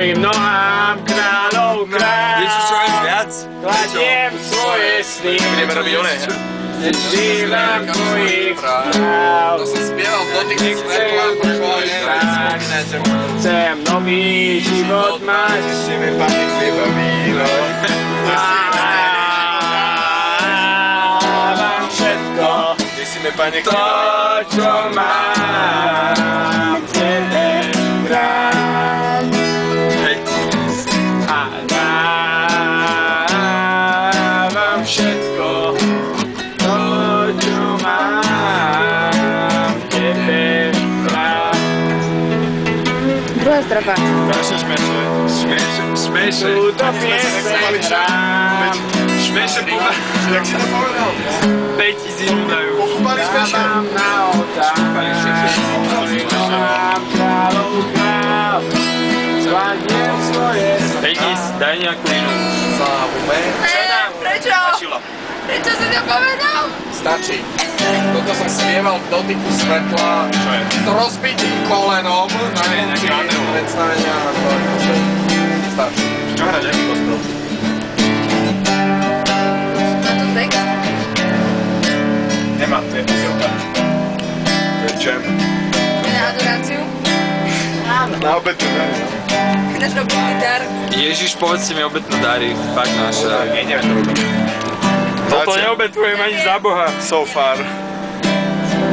tvojim nohám, kráľov kráľ. Vieš, čo je viac? Kladiem svoje sny. Budeme robiť oné. Žívam tvojich práv. To som spieval v dotyku svetla, Chcem nový život mať. si mi pani chlieba víno. Dávam všetko to, čo mám. Tebe rád. A dávam všetko to, čo mám. Tebe rád. Druhá strofa. Ďalšie šmeše. Túto pieseň hrám. Šmeše púba. Jak si to povedal? 5000 dajú. Pochúpali šmeše. Dávam na oltár. Mám kráľov kráľ. Skladnem svoje srdca. Denis, daj nejakú inú. Závume. Prečo? Prečo si to povedal? Stačí. Toto som spieval v dotyku svetla. Čo je? S rozbitým kolenom. Nejaký anel. Predstavenia na to. Stačí. Čo hrať, aký kostol? Na to text? Nemá, to je posilka. To je jam. Na adoráciu? Na obetnú dary, no. Chceš robiť gitár? Ježiš, povedzte mi obetnú dary, fakt naša. Neviem to robiť. Toto neobetujem ani za Boha. So far.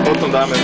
Potom dáme.